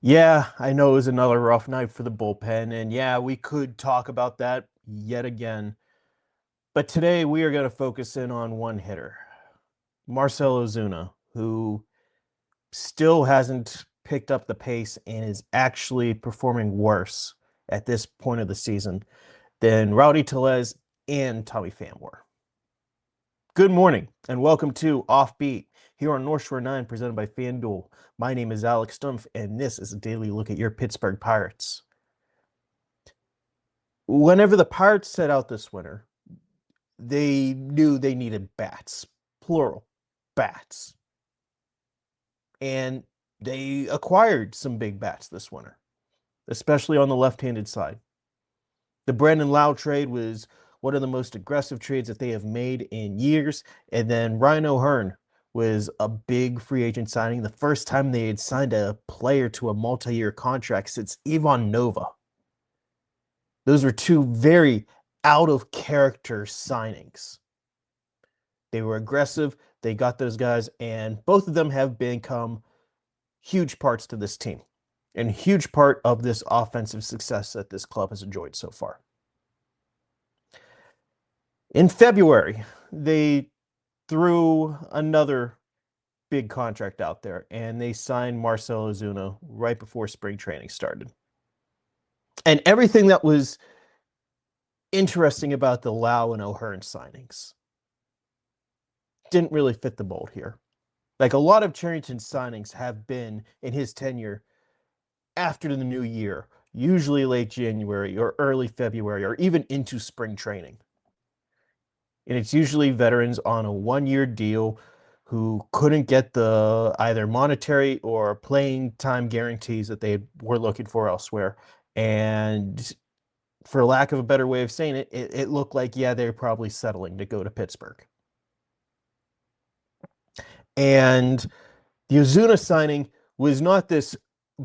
Yeah, I know it was another rough night for the bullpen, and yeah, we could talk about that yet again. But today we are going to focus in on one hitter, Marcell Ozuna, who still hasn't picked up the pace and is actually performing worse at this point of the season than Rowdy Tellez and Tommy Pham were. Good morning, and welcome to Offbeat here on North Shore 9, presented by FanDuel. My name is Alex Stumpf, and this is a daily look at your Pittsburgh Pirates. Whenever the Pirates set out this winter, they knew they needed bats, plural, bats. And they acquired some big bats this winter, especially on the left-handed side. The Brandon Lowe trade was one of the most aggressive trades that they have made in years. And then Ryan O'Hearn was a big free agent signing, the first time they had signed a player to a multi-year contract since Ivan Nova. Those were two very out of character signings. They were aggressive. They got those guys, and both of them have become huge parts to this team and huge part of this offensive success that this club has enjoyed so far. In February, they threw another big contract out there, and they signed Marcell Ozuna right before spring training started. And everything that was interesting about the Lowe and O'Hearn signings didn't really fit the mold here. Like a lot of Cherington's signings have been in his tenure after the new year, usually late January or early February or even into spring training. And it's usually veterans on a one-year deal who couldn't get the either monetary or playing time guarantees that they were looking for elsewhere. And for lack of a better way of saying it, it looked like, yeah, they're probably settling to go to Pittsburgh. And the Ozuna signing was not this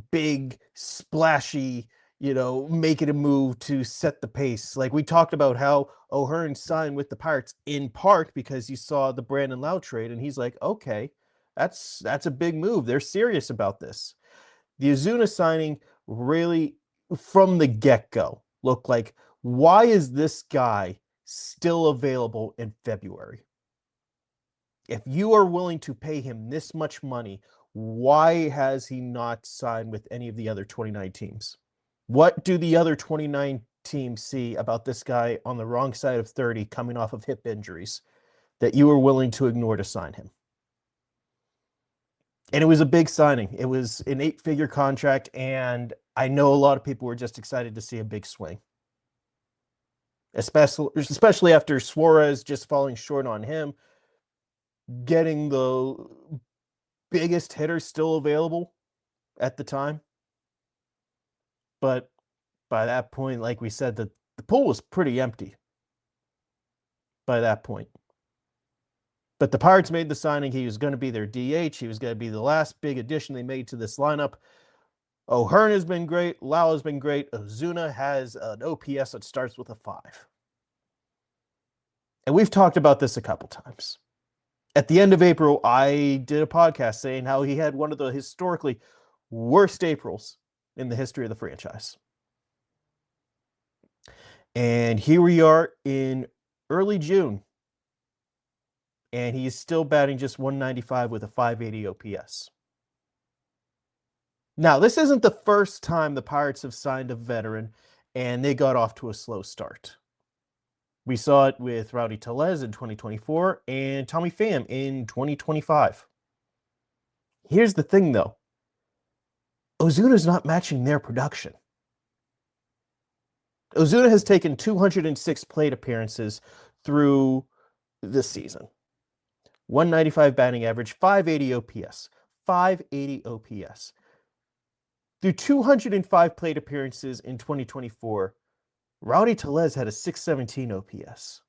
big, splashy, make it a move to set the pace. Like we talked about how O'Hearn signed with the Pirates in part because he saw the Brandon Lowe trade, and he's like, okay, that's a big move. They're serious about this. The Ozuna signing really, from the get-go, looked like, why is this guy still available in February? If you are willing to pay him this much money, why has he not signed with any of the other 29 teams? What do the other 29 teams see about this guy on the wrong side of 30 coming off of hip injuries that you are willing to ignore to sign him? And it was a big signing. It was an 8-figure contract, and I know a lot of people were just excited to see a big swing. Especially after Suarez just falling short on him, getting the biggest hitter still available at the time. But by that point, like we said, the pool was pretty empty by that point. But the Pirates made the signing. He was going to be their DH. He was going to be the last big addition they made to this lineup. O'Hearn has been great. Lau has been great. Ozuna has an OPS that starts with a 5. And we've talked about this a couple times. At the end of April, I did a podcast saying how he had one of the historically worst Aprils in the history of the franchise. And here we are in early June, and he is still batting just 195 with a 580 OPS. Now, this isn't the first time the Pirates have signed a veteran and they got off to a slow start. We saw it with Rowdy Tellez in 2024 and Tommy Pham in 2025. Here's the thing, though. Ozuna's not matching their production. Ozuna has taken 206 plate appearances through this season. 195 batting average, 580 OPS. 580 OPS. Through 205 plate appearances in 2024, Rowdy Tellez had a 617 OPS.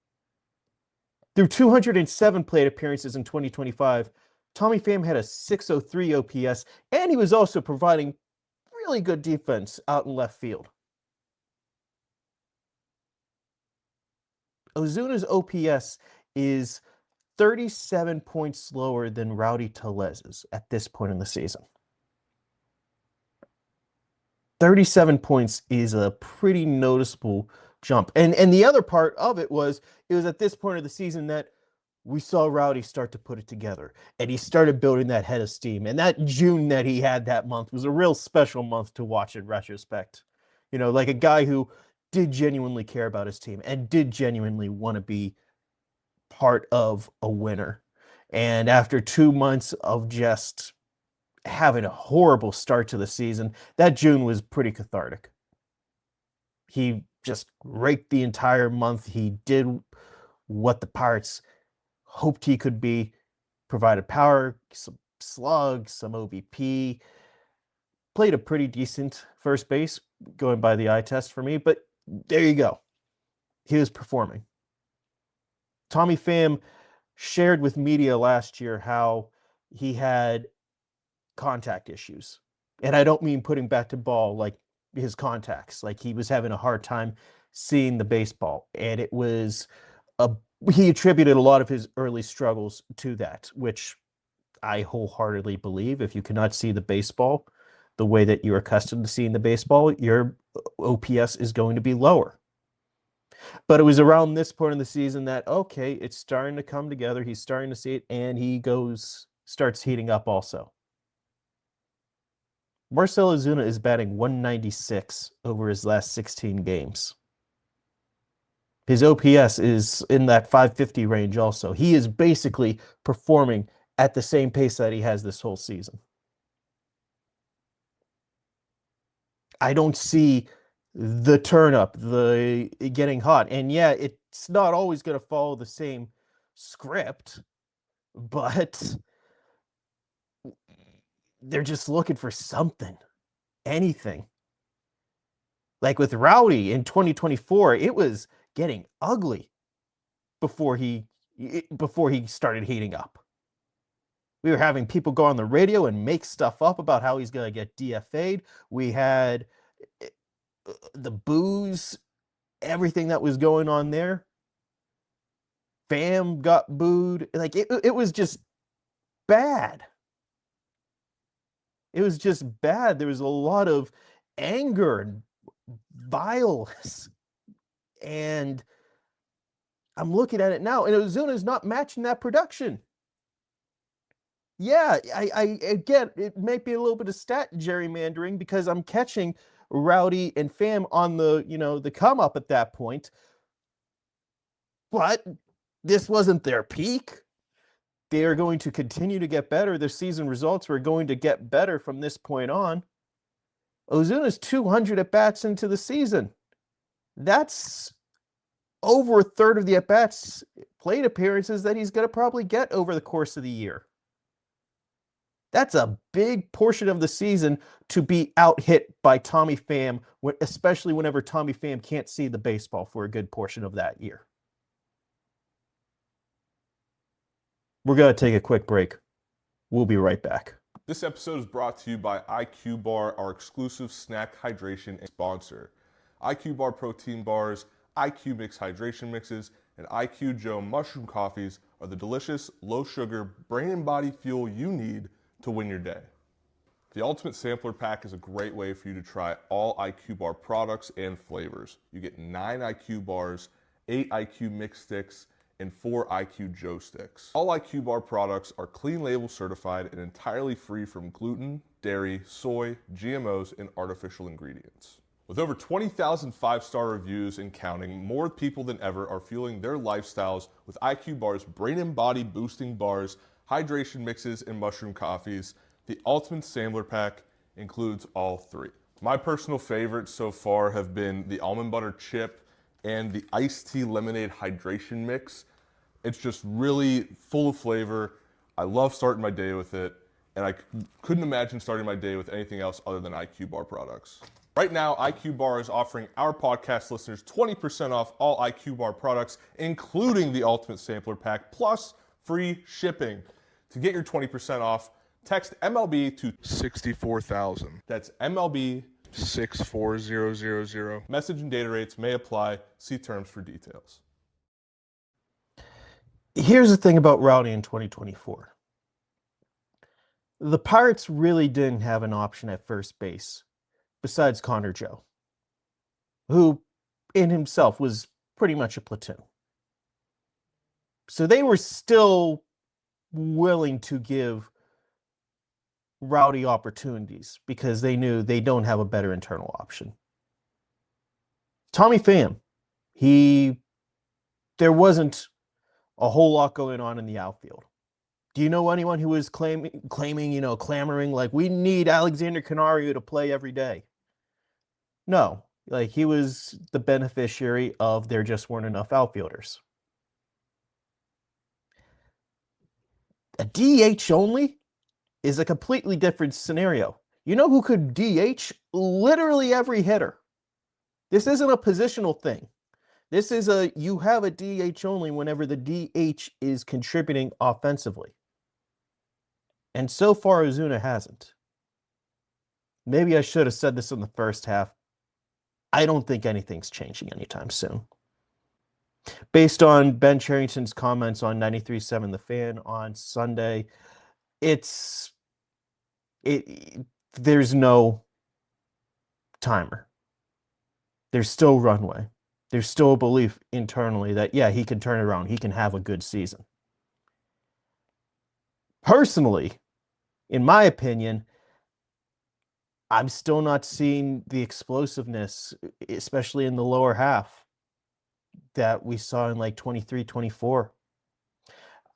Through 207 plate appearances in 2025, Tommy Pham had a 603 OPS, and he was also providing really good defense out in left field. Ozuna's OPS is 37 points lower than Rowdy Tellez's at this point in the season. 37 points is a pretty noticeable jump. And the other part of it was at this point of the season that we saw Rowdy start to put it together, and he started building that head of steam. And that June that he had that month was a real special month to watch in retrospect. Like a guy who did genuinely care about his team and did genuinely want to be part of a winner. And after 2 months of just having a horrible start to the season, that June was pretty cathartic. He just raked the entire month. He did what the Pirates hoped he could be, provided power, some slugs, some OBP, played a pretty decent first base, going by the eye test for me, but there you go. He was performing. Tommy Pham shared with media last year how he had contact issues. And I don't mean putting back to ball like his contacts. Like he was having a hard time seeing the baseball. And he attributed a lot of his early struggles to that, which I wholeheartedly believe. If you cannot see the baseball the way that you're accustomed to seeing the baseball, your OPS is going to be lower. But it was around this point in the season that, okay, it's starting to come together. He's starting to see it, and he starts heating up also. Marcell Ozuna is batting 196 over his last 16 games. His OPS is in that 550 range also. He is basically performing at the same pace that he has this whole season. I don't see the turn up, the getting hot. And yeah, it's not always going to follow the same script, but they're just looking for something, anything. Like with Rowdy in 2024, it was getting ugly before he started heating up. We were having people go on the radio and make stuff up about how he's going to get DFA'd. We had the boos, everything that was going on there. Pham got booed. Like it was just bad. It was just bad. There was a lot of anger and violence. And I'm looking at it now, and Ozuna's not matching that production. Yeah, I get it might be a little bit of stat gerrymandering because I'm catching Rowdy and Pham on the come up at that point. But this wasn't their peak. They are going to continue to get better. Their season results were going to get better from this point on. Ozuna's 200 at-bats into the season. That's over a third of the at-bats, plate appearances that he's going to probably get over the course of the year. That's a big portion of the season to be out-hit by Tommy Pham, especially whenever Tommy Pham can't see the baseball for a good portion of that year. We're going to take a quick break. We'll be right back. This episode is brought to you by IQ Bar, our exclusive snack hydration sponsor. IQ Bar protein bars, IQ Mix hydration mixes, and IQ Joe mushroom coffees are the delicious, low-sugar, brain and body fuel you need to win your day. The Ultimate Sampler Pack is a great way for you to try all IQ Bar products and flavors. You get 9 IQ bars, 8 IQ Mix sticks, and 4 IQ Joe sticks. All IQ Bar products are clean label certified and entirely free from gluten, dairy, soy, GMOs, and artificial ingredients. With over 20,000 5-star reviews and counting, more people than ever are fueling their lifestyles with IQ Bar's brain and body boosting bars, hydration mixes, and mushroom coffees. The Ultimate Sampler Pack includes all 3. My personal favorites so far have been the almond butter chip and the iced tea lemonade hydration mix. It's just really full of flavor. I love starting my day with it, and I couldn't imagine starting my day with anything else other than IQ Bar products. Right now, IQ Bar is offering our podcast listeners 20% off all IQ Bar products, including the Ultimate Sampler Pack, plus free shipping. To get your 20% off, text MLB to 64,000. That's MLB 64000. Message and data rates may apply. See terms for details. Here's the thing about Rowdy in 2024. The Pirates really didn't have an option at first base besides Connor Joe, who in himself was pretty much a platoon. So they were still willing to give Rowdy opportunities because they knew they don't have a better internal option. Tommy Pham, there wasn't a whole lot going on in the outfield. Do you know anyone who was clamoring like we need Alexander Canario to play every day? No, like he was the beneficiary of there just weren't enough outfielders. A DH only is a completely different scenario. You know who could DH? Literally every hitter. This isn't a positional thing. This is you have a DH only whenever the DH is contributing offensively. And so far, Ozuna hasn't. Maybe I should have said this in the first half. I don't think anything's changing anytime soon. Based on Ben Cherington's comments on 93.7 The Fan on Sunday, there's no timer. There's still runway. There's still a belief internally that, yeah, he can turn it around. He can have a good season. Personally, in my opinion, I'm still not seeing the explosiveness, especially in the lower half, that we saw in like 23, 24.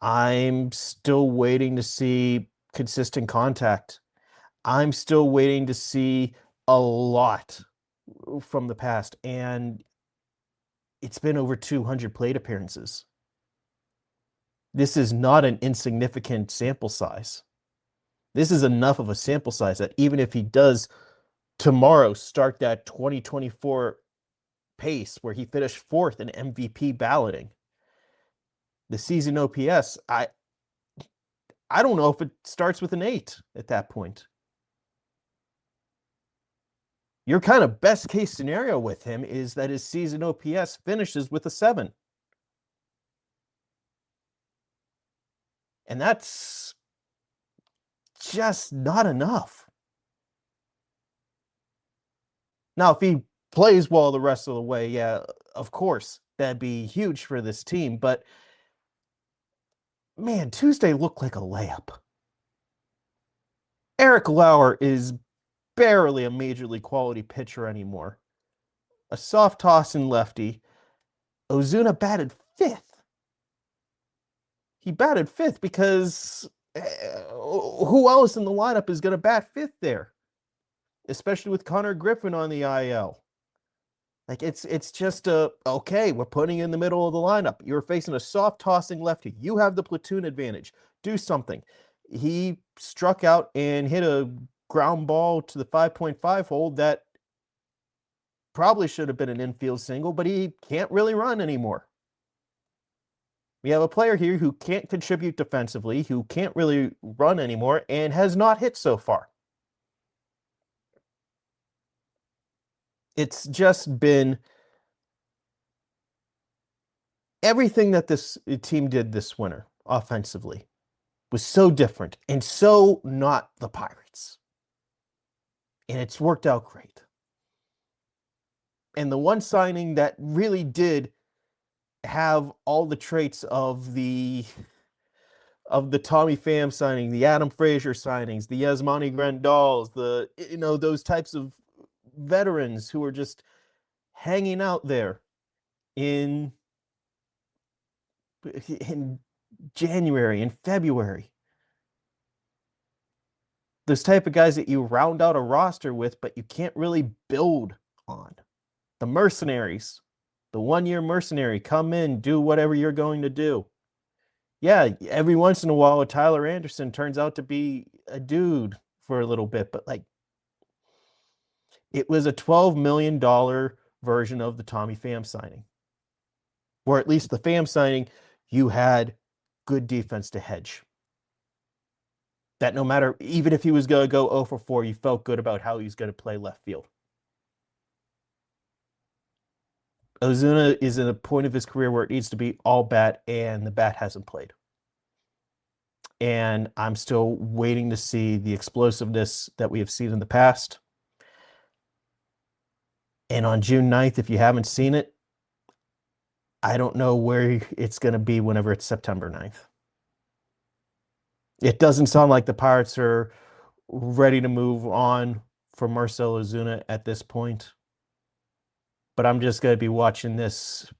I'm still waiting to see consistent contact. I'm still waiting to see a lot from the past. And it's been over 200 plate appearances. This is not an insignificant sample size. This is enough of a sample size that even if he does tomorrow start that 2024 pace where he finished fourth in MVP balloting, the season OPS, I don't know if it starts with an 8 at that point. Your kind of best case scenario with him is that his season OPS finishes with a 7. And that's just not enough. Now, if he plays well the rest of the way, yeah, of course, that'd be huge for this team. But man, Tuesday looked like a layup. Eric Lauer is barely a major league quality pitcher anymore. A soft tossing lefty. Ozuna batted 5th. He batted 5th because who else in the lineup is going to bat 5th there? Especially with Connor Griffin on the IL. Like it's just okay, we're putting you in the middle of the lineup. You're facing a soft tossing lefty. You have the platoon advantage. Do something. He struck out and hit a ground ball to the 5.5 hole that probably should have been an infield single, but he can't really run anymore. We have a player here who can't contribute defensively, who can't really run anymore, and has not hit so far. It's just been everything that this team did this winter offensively was so different and so not the Pirates. And it's worked out great. And the one signing that really did have all the traits of the Tommy Pham signing, the Adam Frazier signings, the Yasmani Grandals, those types of veterans who are just hanging out there in January and February. Those type of guys that you round out a roster with, but you can't really build on. The mercenaries, the 1-year mercenary, come in, do whatever you're going to do. Yeah, every once in a while, a Tyler Anderson turns out to be a dude for a little bit, but like it was a $12 million version of the Tommy Pham signing. Or at least the Pham signing, you had good defense to hedge. That no matter, even if he was going to go 0 for 4, you felt good about how he was going to play left field. Ozuna is at a point of his career where it needs to be all bat, and the bat hasn't played. And I'm still waiting to see the explosiveness that we have seen in the past. And on June 9th, if you haven't seen it, I don't know where it's going to be whenever it's September 9th. It doesn't sound like the Pirates are ready to move on from Marcell Ozuna at this point. But I'm just going to be watching this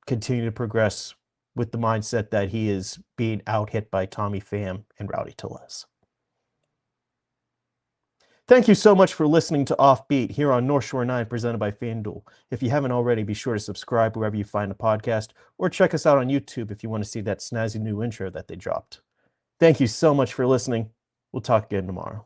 continue to progress with the mindset that he is being out-hit by Tommy Pham and Rowdy Tellez. Thank you so much for listening to Offbeat here on North Shore 9 presented by FanDuel. If you haven't already, be sure to subscribe wherever you find a podcast or check us out on YouTube if you want to see that snazzy new intro that they dropped. Thank you so much for listening. We'll talk again tomorrow.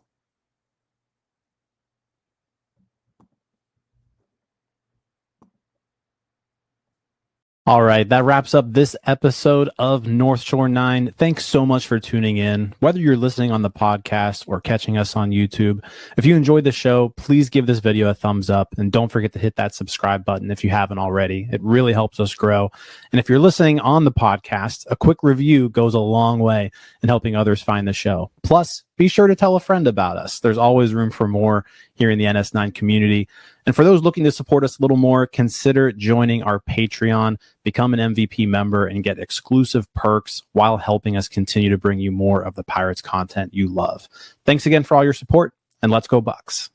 All right, that wraps up this episode of North Shore 9. Thanks so much for tuning in, whether you're listening on the podcast or catching us on YouTube. If you enjoyed the show, please give this video a thumbs up and don't forget to hit that subscribe button if you haven't already. It really helps us grow. And if you're listening on the podcast, a quick review goes a long way in helping others find the show. Plus, be sure to tell a friend about us. There's always room for more here in the NS9 community. And for those looking to support us a little more, consider joining our Patreon, become an MVP member, and get exclusive perks while helping us continue to bring you more of the Pirates content you love. Thanks again for all your support, and let's go Bucks.